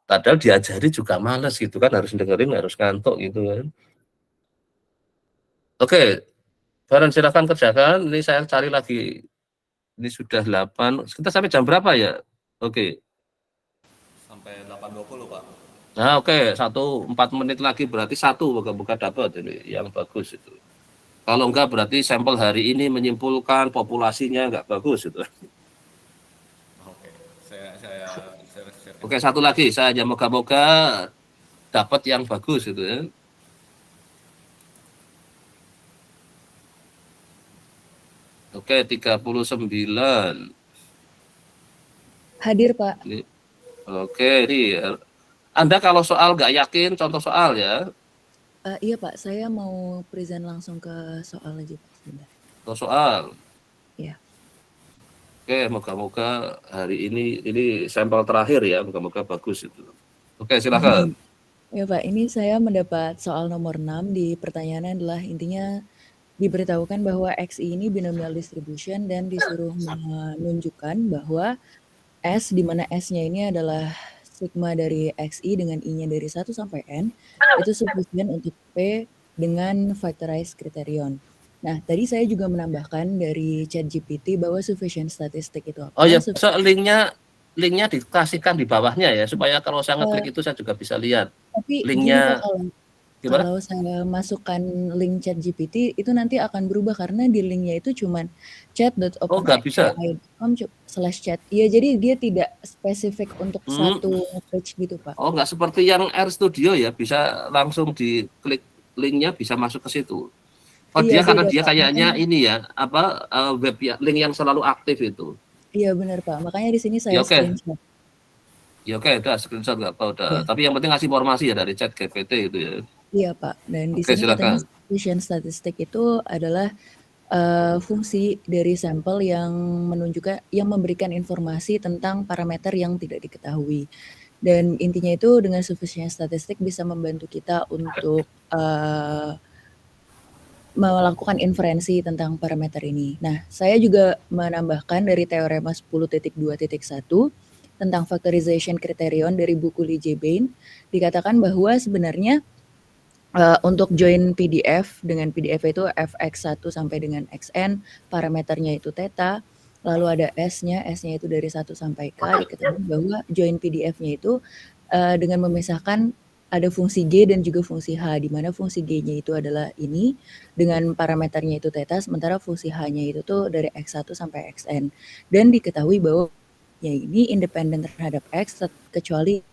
Speaker 1: Padahal diajari juga males gitu kan, harus dengerin, harus ngantuk gitu kan. Oke, Baran silakan kerjakan. Ini saya cari lagi. Ini sudah 8. Kita sampai jam berapa ya? Oke.
Speaker 3: Sampai 8.20 Pak.
Speaker 1: Nah, oke, 4 menit lagi berarti 1 moga-moga dapat ini yang bagus itu. Kalau enggak berarti sampel hari ini menyimpulkan populasinya enggak bagus itu.
Speaker 3: Oke, saya share.
Speaker 1: Oke, 1 lagi, saya moga-moga dapat yang bagus itu ya. Oke, 39.
Speaker 6: Hadir, Pak.
Speaker 1: Ini, oke, ini Anda kalau soal nggak yakin, contoh soal ya.
Speaker 6: Iya, Pak. Saya mau present langsung ke soal aja, Pak. Sebentar.
Speaker 1: Contoh soal.
Speaker 6: Iya.
Speaker 1: Oke, moga-moga hari ini sampel terakhir ya, moga-moga bagus itu. Oke, silakan.
Speaker 6: Ya, Pak. Ini saya mendapat soal nomor 6 di pertanyaannya adalah intinya diberitahukan bahwa XI ini binomial distribution dan disuruh menunjukkan bahwa S, di mana S-nya ini adalah sigma dari XI dengan I-nya dari 1 sampai N, itu sufficient untuk P dengan factorized criterion. Nah, tadi saya juga menambahkan dari ChatGPT bahwa sufficient statistic itu apa?
Speaker 1: Oh ya, so linknya dikasihkan di bawahnya ya, supaya kalau saya ngeklik itu saya juga bisa lihat.
Speaker 6: Tapi
Speaker 1: linknya
Speaker 6: gini, Pak,
Speaker 1: gimana?
Speaker 6: kalau saya masukkan link ChatGPT itu nanti akan berubah karena di linknya itu cuman
Speaker 1: Oh, nggak bisa.
Speaker 6: chat. Iya, jadi dia tidak spesifik untuk satu page gitu, Pak.
Speaker 1: Oh, nggak seperti yang RStudio ya, bisa langsung diklik linknya bisa masuk ke situ. Oh,
Speaker 6: Iya,
Speaker 1: dia karena
Speaker 6: beda,
Speaker 1: dia
Speaker 6: Pak.
Speaker 1: kayaknya
Speaker 6: Makanya,
Speaker 1: ini ya, web ya, link yang selalu aktif itu.
Speaker 6: iya benar, Pak. Makanya di sini saya
Speaker 1: Ya, oke.
Speaker 6: screenshot.
Speaker 1: Ya oke, udah screenshot nggak apa udah.
Speaker 6: Ya.
Speaker 1: Tapi yang penting ngasih informasi ya dari chat GPT itu ya.
Speaker 6: Iya, Pak. Dan di
Speaker 1: Oke,
Speaker 6: sini katanya
Speaker 1: silakan.
Speaker 6: sufficient statistic itu adalah fungsi dari sampel yang menunjukkan, yang memberikan informasi tentang parameter yang tidak diketahui. Dan intinya itu dengan sufficient statistic bisa membantu kita untuk melakukan inferensi tentang parameter ini. Nah, saya juga menambahkan dari teorema 10.2.1 tentang factorization criterion dari buku Lee J. Bain, dikatakan bahwa sebenarnya untuk join PDF dengan PDF itu fx1 sampai dengan xn, parameternya itu theta, lalu ada S-nya itu dari 1 sampai K, dikatakan bahwa join PDF-nya itu dengan memisahkan ada fungsi G dan juga fungsi H, di mana fungsi G-nya itu adalah ini, dengan parameternya itu theta, sementara fungsi H-nya itu tuh dari X1 sampai Xn. Dan diketahui bahwa ya ini independen terhadap X, kecuali,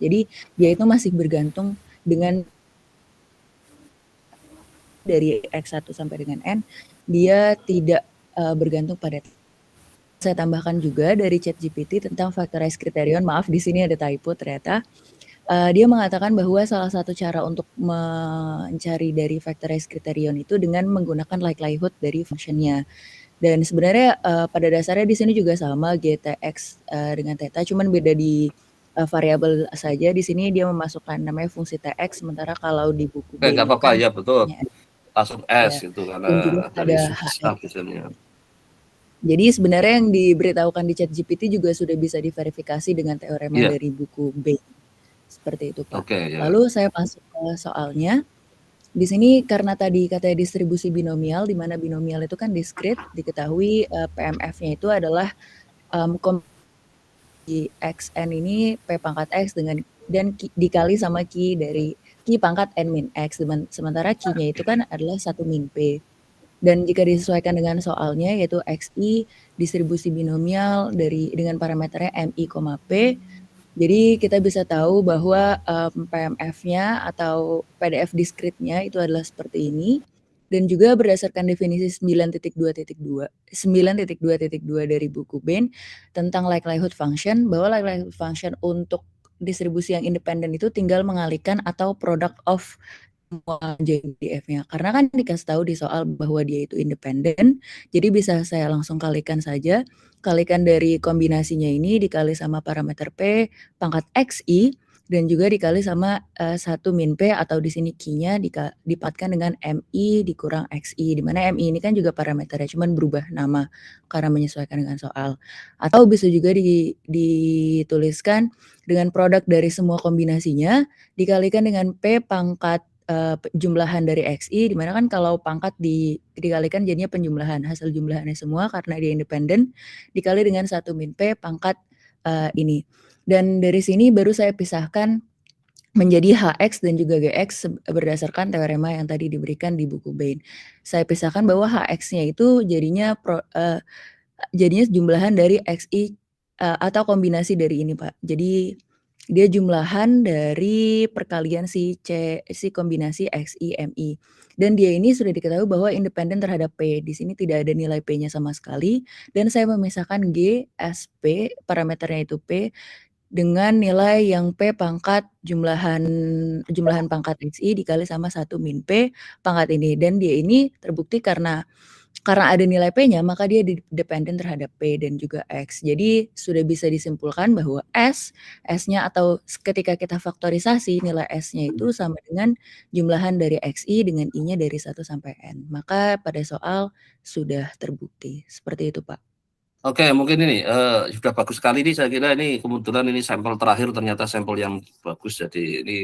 Speaker 6: jadi dia itu masih bergantung dengan dari X1 sampai dengan N, dia tidak bergantung pada. Saya tambahkan juga dari ChatGPT tentang factorized criterion, maaf di sini ada typo ternyata. Dia mengatakan bahwa salah satu cara untuk mencari dari factorized criterion itu dengan menggunakan likelihood dari functionnya. Dan sebenarnya pada dasarnya di sini juga sama GTX dengan theta, cuman beda di variabel saja. Di sini dia memasukkan namanya fungsi TX, sementara kalau di buku B
Speaker 1: nggak
Speaker 6: itu
Speaker 1: apa-apa
Speaker 6: kan
Speaker 1: ya, betul. Langsung S
Speaker 6: ya,
Speaker 1: itu
Speaker 6: dan juga
Speaker 1: karena dari
Speaker 6: ada
Speaker 1: staff misalnya.
Speaker 6: Jadi sebenarnya yang diberitahukan di ChatGPT juga sudah bisa diverifikasi dengan teorema dari buku B. Seperti itu, Pak.
Speaker 1: Oke, ya.
Speaker 6: Lalu saya masuk ke soalnya. Di sini karena tadi katanya distribusi binomial, di mana binomial itu kan diskrit, diketahui PMF-nya itu adalah di XN ini P pangkat X dengan dan dikali sama Q dari Q pangkat N min X, sementara Q-nya itu kan adalah 1 min P. Dan jika disesuaikan dengan soalnya yaitu XI distribusi binomial dengan parameternya MI, P. Jadi kita bisa tahu bahwa PMF-nya atau PDF diskritnya itu adalah seperti ini. Dan juga berdasarkan definisi 9.2.2 dari buku Bain tentang likelihood function, bahwa likelihood function untuk distribusi yang independen itu tinggal mengalihkan atau product of semua JDF-nya. Karena kan dikasih tahu di soal bahwa dia itu independen, jadi bisa saya langsung kalikan saja. Kalikan dari kombinasinya ini dikali sama parameter P pangkat XI dan juga dikali sama 1 min P atau di sini Q-nya dipatkan dengan MI dikurang XI, di mana MI ini kan juga parameternya, cuman berubah nama karena menyesuaikan dengan soal. Atau bisa juga dituliskan dengan produk dari semua kombinasinya dikalikan dengan P pangkat jumlahan dari XI, di mana kan kalau pangkat dikalikan jadinya penjumlahan, hasil jumlahannya semua karena dia independen, dikali dengan 1 min P pangkat ini. Dan dari sini baru saya pisahkan menjadi HX dan juga GX berdasarkan teorema yang tadi diberikan di buku Bain. Saya pisahkan bahwa HX-nya itu jadinya jumlahan dari XI atau kombinasi dari ini, Pak. Jadi dia jumlahan dari perkalian si kombinasi XI MI. Dan dia ini sudah diketahui bahwa independen terhadap P. Di sini tidak ada nilai P-nya sama sekali dan saya memisahkan G, S, P, parameternya itu P dengan nilai yang P pangkat jumlahan pangkat XI dikali sama 1 min P pangkat ini. Dan dia ini terbukti karena ada nilai P-nya, maka dia dependen terhadap P dan juga X. Jadi sudah bisa disimpulkan bahwa S-nya atau ketika kita faktorisasi nilai S-nya itu sama dengan jumlahan dari XI dengan I-nya dari 1 sampai N. Maka pada soal sudah terbukti. Seperti itu, Pak.
Speaker 1: Oke, mungkin ini sudah bagus sekali nih, saya kira ini kebetulan ini sampel terakhir ternyata sampel yang bagus. Jadi ini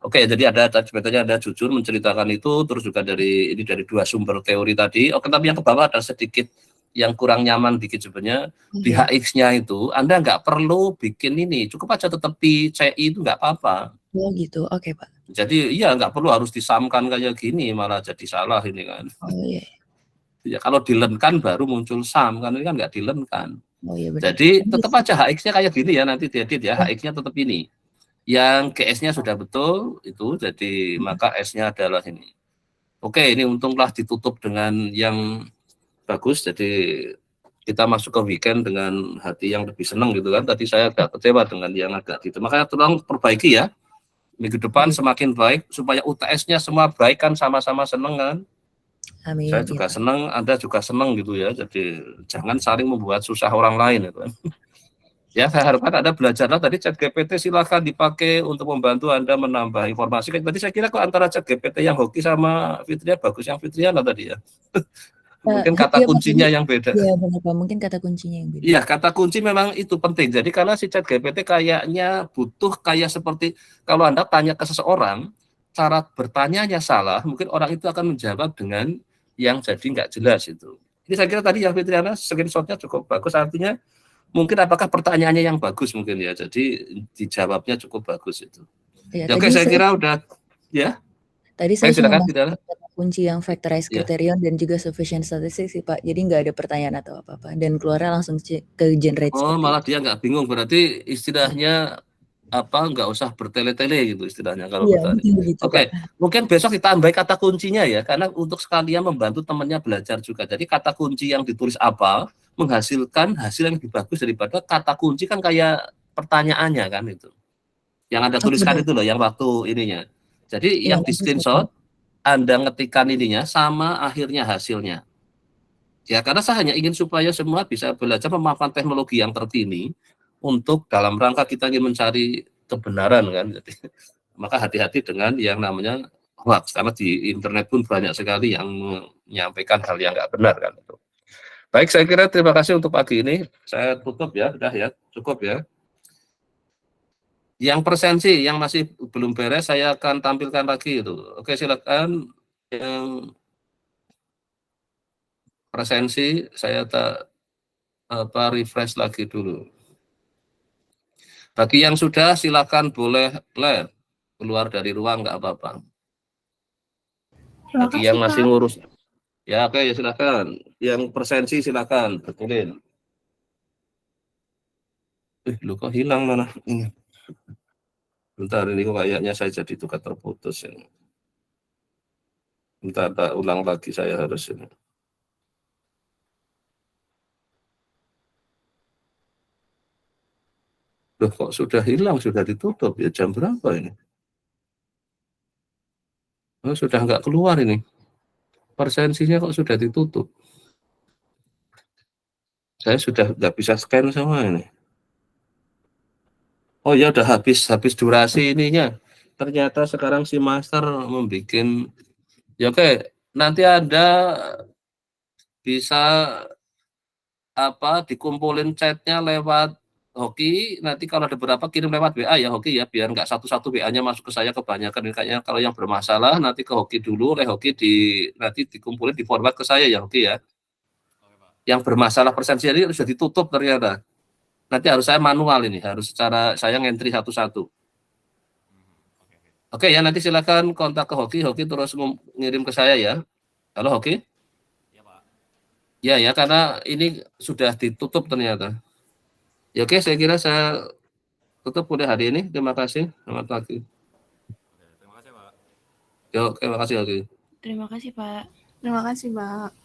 Speaker 1: oke, jadi sebetulnya ada jujur menceritakan itu, terus juga dari 2 sumber teori tadi. Oke, tapi yang ke bawah ada sedikit yang kurang nyaman dikit sebenarnya. Di HX-nya itu Anda nggak perlu bikin ini, cukup aja tetap di CI itu nggak apa-apa.
Speaker 6: Oh gitu, oke Pak.
Speaker 1: Jadi iya nggak perlu harus disamkan kayak gini, malah jadi salah ini kan.
Speaker 6: Oh iya.
Speaker 1: Ya, kalau dilenkan baru muncul SAM, kan ini kan nggak dilenkan.
Speaker 6: Oh iya benar.
Speaker 1: Jadi tetap aja HX-nya kayak gini ya, nanti diedit ya, HX-nya tetap ini. Yang GS-nya sudah betul, itu jadi maka S-nya adalah ini. Oke, ini untunglah ditutup dengan yang bagus, jadi kita masuk ke weekend dengan hati yang lebih senang gitu kan. Tadi saya agak kecewa dengan yang agak gitu. Makanya tolong perbaiki ya, minggu depan semakin baik, supaya UTS-nya semua baik kan, sama-sama senang kan.
Speaker 6: Amin.
Speaker 1: Saya juga senang, Anda juga senang gitu ya. Jadi jangan saling membuat susah orang lain itu. Ya, saya harapkan Anda belajarlah tadi ChatGPT silakan dipakai untuk membantu Anda menambah informasi. Tadi saya kira kok antara ChatGPT yang hoki sama Fitria bagus yang Fitriana tadi ya. Mungkin kata kuncinya yang beda.
Speaker 6: Iya benar Pak, mungkin kata kuncinya yang beda.
Speaker 1: Iya, kata kunci memang itu penting. Jadi karena si ChatGPT kayaknya butuh kayak seperti kalau Anda tanya ke seseorang, cara bertanyanya salah, mungkin orang itu akan menjawab dengan yang jadi nggak jelas itu. Ini saya kira tadi yang Fitriana screenshotnya cukup bagus, artinya mungkin apakah pertanyaannya yang bagus mungkin ya, jadi dijawabnya cukup bagus itu. Ya, oke, saya kira udah ya.
Speaker 6: Tadi saya
Speaker 1: silakan,
Speaker 6: cuma kata kunci yang factorize criterion dan juga sufficient statistics sih Pak, jadi nggak ada pertanyaan atau apa-apa dan keluarnya langsung ke generate.
Speaker 1: Oh malah dia nggak bingung, berarti istilahnya apa, nggak usah bertele-tele gitu istilahnya kalau bertanya. Oke, mungkin besok ditambahi kata kuncinya ya, karena untuk sekalian membantu temannya belajar juga. Jadi kata kunci yang ditulis apa menghasilkan hasil yang lebih bagus daripada kata kunci kan kayak pertanyaannya kan itu. Yang Anda tuliskan itu loh, yang waktu ininya. Jadi yang di screenshot Anda ngetikkan ininya sama akhirnya hasilnya. Ya, karena saya hanya ingin supaya semua bisa belajar memanfaatkan teknologi yang terkini untuk dalam rangka kita ingin mencari kebenaran kan. Jadi, maka hati-hati dengan yang namanya hoax, karena di internet pun banyak sekali yang menyampaikan hal yang nggak benar kan. Baik, saya kira terima kasih untuk pagi ini. Saya tutup ya, udah ya, cukup ya. Yang presensi yang masih belum beres saya akan tampilkan lagi itu. Oke, silakan yang presensi saya refresh lagi dulu. Bagi yang sudah silakan boleh keluar dari ruang nggak apa-apa. Bagi yang masih ngurus ya oke ya silakan. Yang presensi silakan betulin. Lu kok hilang mana ini? Bentar ini kok kayaknya saya jadi tukar terputus ini. Bentar, ulang lagi saya harus ini. Loh, kok sudah hilang, sudah ditutup ya, jam berapa ini? Oh, sudah nggak keluar ini. Persensinya kok sudah ditutup. Saya sudah nggak bisa scan semua ini. Oh ya udah habis durasi ininya. Ternyata sekarang si master membuat, ya oke, nanti Anda bisa dikumpulin chatnya lewat Hoki. Nanti kalau ada beberapa kirim lewat WA ya Hoki ya, biar nggak satu-satu WA-nya masuk ke saya kebanyakan. Kayaknya kalau yang bermasalah nanti ke Hoki dulu, oleh Hoki nanti dikumpulin di forward ke saya ya Hoki ya. Yang bermasalah persensi ini sudah ditutup ternyata. Nanti harus saya manual ini, harus secara saya ngentri satu-satu. Oke ya, nanti silakan kontak ke Hoki terus ngirim ke saya ya. Halo Hoki?
Speaker 3: Ya Pak.
Speaker 1: Ya, karena ini sudah ditutup ternyata. Ya oke, saya kira saya tutup udah hari ini. Terima kasih. Selamat pagi.
Speaker 3: Oke, terima kasih Pak.
Speaker 1: Yuk, terima kasih Hoki.
Speaker 5: Terima kasih, Pak.
Speaker 7: Terima kasih, Mbak.